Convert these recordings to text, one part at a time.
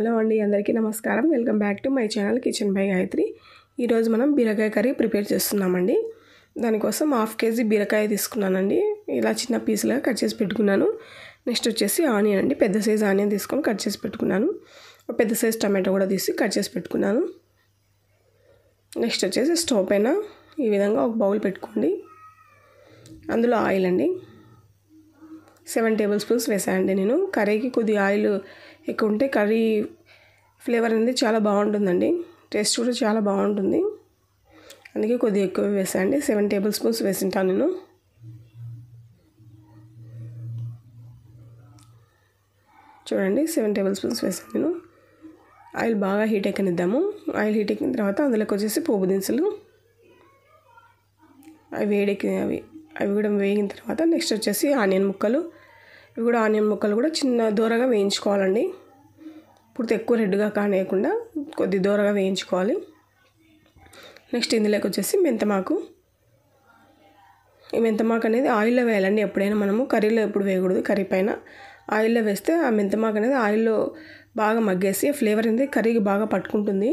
Hello అండి, అందరికీ నమస్కారం. Welcome back to my channel kitchen by Gayatri. ఈరోజు మనం బీరకాయ కర్రీ ప్రిపేర్ చేస్తున్నామండి. దానికోసం 1/2 kg బీరకాయ తీసుకున్నానండి. ఇలా చిన్న పీసులుగా కట్ చేసి పెట్టుకున్నాను. నెక్స్ట్ వచ్చేసి ఆనియన్ అండి, పెద్ద సైజు ఆనియన్ తీసుకొని కట్ చేసి పెట్టుకున్నాను. ఒక పెద్ద సైజు టమాటో కూడా తీసి కట్ చేసి పెట్టుకున్నాను. నెక్స్ట్ వచ్చేసి స్టవ్ పైన ఈ విధంగా ఒక బౌల్ పెట్టుకోండి. అందులో ఆయిల్ అండి 7 tablespoons వేసానండి. నేను కర్రీకి కొద్దిగా ఆయిల్ ఎక్కువ ఉంటే కర్రీ ఫ్లేవర్ అనేది చాలా బాగుంటుందండి, టేస్ట్ కూడా చాలా బాగుంటుంది. అందుకే కొద్దిగా ఎక్కువ వేసానండి. 7 tablespoons వేసింటాను నేను. చూడండి 7 tablespoons వేసాను నేను. ఆయిల్ బాగా హీట్ ఎక్కనిద్దాము. ఆయిల్ హీట్ ఎక్కిన తర్వాత అందులోకి వచ్చేసి పోపు దినుసులు అవి కూడా వేగిన తర్వాత నెక్స్ట్ వచ్చేసి ఆనియన్ ముక్కలు. ఇవి కూడా ఆనియన్ ముక్కలు కూడా చిన్న దూరగా వేయించుకోవాలండి. పూర్తి ఎక్కువ రెడ్గా కానేయకుండా కొద్ది దూరగా వేయించుకోవాలి. నెక్స్ట్ ఇందులోకి వచ్చేసి మెంతమాకు. ఈ మెంతమాకు అనేది ఆయిల్లో వేయాలండి. ఎప్పుడైనా మనము కర్రీలో ఎప్పుడు వేయకూడదు. కర్రీ పైన ఆయిల్లో వేస్తే ఆ మెంతమాకు అనేది ఆయిల్లో బాగా మగ్గేసి ఫ్లేవర్ అనేది కర్రీకి బాగా పట్టుకుంటుంది,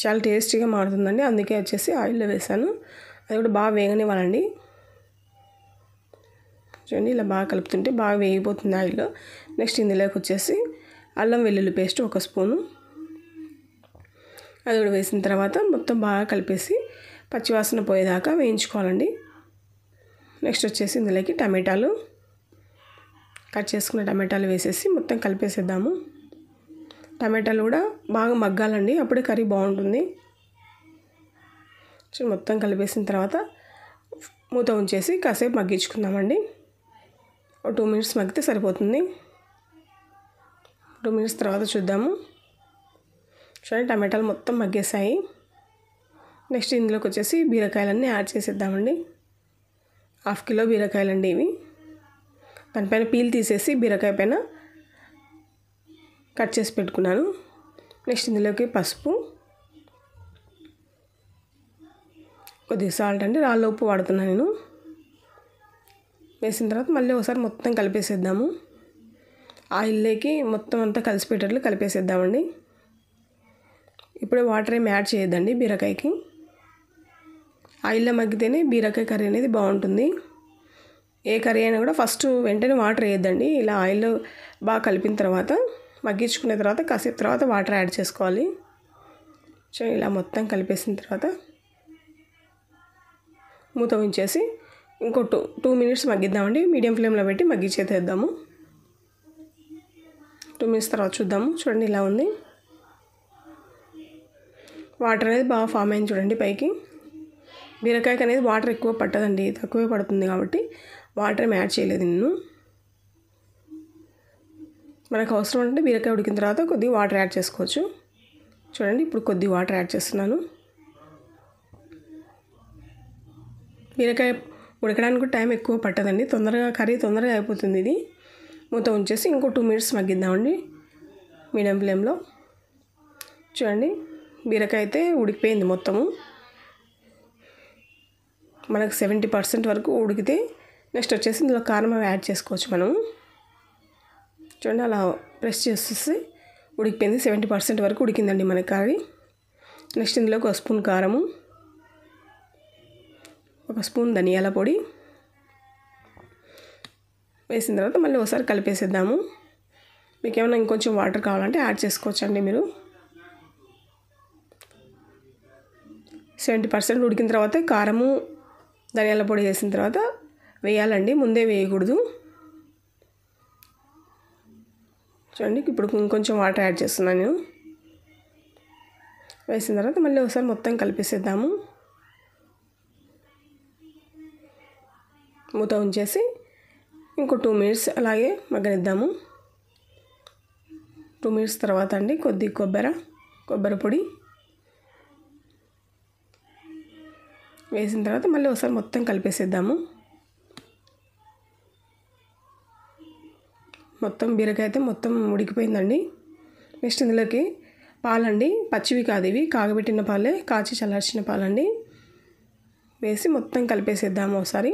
చాలా టేస్టీగా మారుతుందండి. అందుకే వచ్చేసి ఆయిల్లో వేసాను. అది కూడా బాగా వేగనివ్వాలండి. చూడండి ఇలా బాగా కలుపుతుంటే బాగా వేగిపోతుంది ఆయిల్లో. నెక్స్ట్ ఇందులోకి వచ్చేసి అల్లం వెల్లుల్లి పేస్ట్ 1 స్పూను, అది కూడా వేసిన తర్వాత మొత్తం బాగా కలిపేసి పచ్చివాసన పోయేదాకా వేయించుకోవాలండి. నెక్స్ట్ వచ్చేసి ఇందులోకి టమాటాలు, కట్ చేసుకున్న టమాటాలు వేసేసి మొత్తం కలిపేసేద్దాము. టమాటాలు కూడా బాగా మగ్గాలండి, అప్పుడే కర్రీ బాగుంటుంది. మొత్తం కలిపేసిన తర్వాత మూత ఉంచేసి కాసేపు మగ్గించుకుందామండి. ఒక 2 minutes మగ్గితే సరిపోతుంది. 2 minutes తర్వాత చూద్దాము. చూడండి టమాటాలు మొత్తం మగ్గేసాయి. నెక్స్ట్ ఇందులోకి వచ్చేసి బీరకాయలన్నీ యాడ్ చేసేద్దామండి. 1/2 kg బీరకాయలండి ఇవి. దానిపైన పీల్ తీసేసి బీరకాయ పైన కట్ చేసి పెట్టుకున్నాను. నెక్స్ట్ ఇందులోకి పసుపు, కొద్దిగా సాల్ట్ అండి, రాళ్ళ ఉప్పు వాడుతున్నాను నేను. వేసిన తర్వాత మళ్ళీ ఒకసారి మొత్తం కలిపేసేద్దాము. ఆయిల్లోకి మొత్తం అంతా కలిసిపెట్టేట్లు కలిపేసేద్దామండి. ఇప్పుడే వాటర్ ఏమి యాడ్ చేయొద్దండి బీరకాయకి. ఆయిల్లో మగ్గితేనే బీరకాయ కర్రీ అనేది బాగుంటుంది. ఏ కర్రీ అయినా కూడా ఫస్ట్ వెంటనే వాటర్ వేయొద్దండి. ఇలా ఆయిల్లో బాగా కలిపిన తర్వాత మగ్గించుకున్న తర్వాత కాసేపు తర్వాత వాటర్ యాడ్ చేసుకోవాలి. సో ఇలా మొత్తం కలిపేసిన తర్వాత మూత ఉంచేసి ఇంకో 2 minutes మగ్గిద్దామండి. మీడియం ఫ్లేమ్లో పెట్టి మగ్గించేద్దాము. 2 minutes తర్వాత చూద్దాము. చూడండి ఇలా ఉంది. వాటర్ అనేది బాగా ఫామ్ అయింది చూడండి పైకి. బీరకాయకి అనేది వాటర్ ఎక్కువ పట్టదండి, తక్కువే పడుతుంది కాబట్టి వాటర్ ఏమి యాడ్ చేయలేదు నేను. మనకు అవసరం అంటే బీరకాయ ఉడికిన తర్వాత కొద్దిగా వాటర్ యాడ్ చేసుకోవచ్చు. చూడండి ఇప్పుడు కొద్దిగా వాటర్ యాడ్ చేస్తున్నాను. బీరకాయ ఉడకడానికి టైం ఎక్కువ పట్టదండి, కర్రీ తొందరగా అయిపోతుంది ఇది. మూత ఉంచేసి ఇంకో 2 minutes మగ్గిద్దామండి మీడియం ఫ్లేమ్లో. చూడండి బీరకాయ అయితే ఉడికిపోయింది మొత్తము. మనకు 70% వరకు ఉడికితే నెక్స్ట్ వచ్చేసి ఇందులో కారం యాడ్ చేసుకోవచ్చు మనం. చూడండి అలా ప్రెస్ చేసేసి ఉడికిపోయింది. 70% వరకు ఉడికిందండి మన కర్రీ. నెక్స్ట్ ఇందులోకి 1 స్పూన్ కారము, 1 స్పూన్ ధనియాల పొడి వేసిన తర్వాత మళ్ళీ ఒకసారి కలిపేసేద్దాము. మీకు ఏమైనా ఇంకొంచెం వాటర్ కావాలంటే యాడ్ చేసుకోవచ్చండి మీరు. 70% ఉడికిన తర్వాత కారము ధనియాల పొడి వేసిన తర్వాత వేయాలండి, ముందే వేయకూడదు. చూడండి ఇప్పుడు ఇంకొంచెం వాటర్ యాడ్ చేస్తున్నాను నేను. వేసిన తర్వాత మళ్ళీ ఒకసారి మొత్తం కలిపేసేద్దాము. మూత ఉంచేసి ఇంకో 2 minutes అలాగే మగ్గనిద్దాము. 2 minutes తర్వాత అండి కొద్ది కొబ్బరి పొడి వేసిన తర్వాత మళ్ళీ ఒకసారి మొత్తం కలిపేసేద్దాము. మొత్తం బీరకాయ అయితే మొత్తం ఉడికిపోయిందండి. నెక్స్ట్ ఇందులోకి పాలండి, పచ్చివి కాదు ఇవి, కాగబెట్టిన పాలే, కాచి చల్లార్చిన పాలండి వేసి మొత్తం కలిపేసేద్దాము ఒకసారి.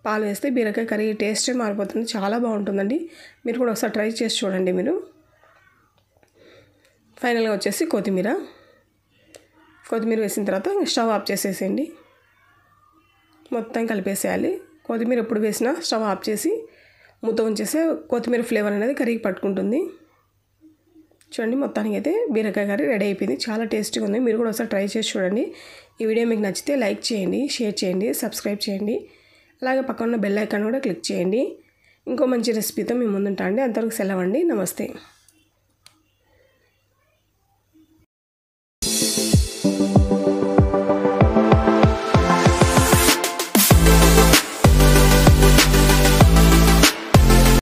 పాలు వేస్తే బీరకాయ కర్రీ టేస్టే మారిపోతుంది, చాలా బాగుంటుందండి. మీరు కూడా ఒకసారి ట్రై చేసి చూడండి మీరు. ఫైనల్గా వచ్చేసి కొత్తిమీర వేసిన తర్వాత స్టవ్ ఆఫ్ చేసేసేయండి. మొత్తం కలిపేసేయాలి. కొత్తిమీర ఎప్పుడు వేసినా స్టవ్ ఆఫ్ చేసి మూత ఉంచేస్తే కొత్తిమీర ఫ్లేవర్ అనేది కర్రీకి పట్టుకుంటుంది. చూడండి, మొత్తానికి అయితే బీరకాయ కర్రీ రెడీ అయిపోయింది. చాలా టేస్టీగా ఉంది. మీరు కూడా ఒకసారి ట్రై చేసి చూడండి. ఈ వీడియో మీకు నచ్చితే లైక్ చేయండి, షేర్ చేయండి, సబ్స్క్రైబ్ చేయండి. అలాగే పక్కన ఉన్న బెల్ ఐకాన్ కూడా క్లిక్ చేయండి. ఇంకో మంచి రెసిపీతో మీ ముందుంటా అండి. అంతవరకు సెలవండి. నమస్తే.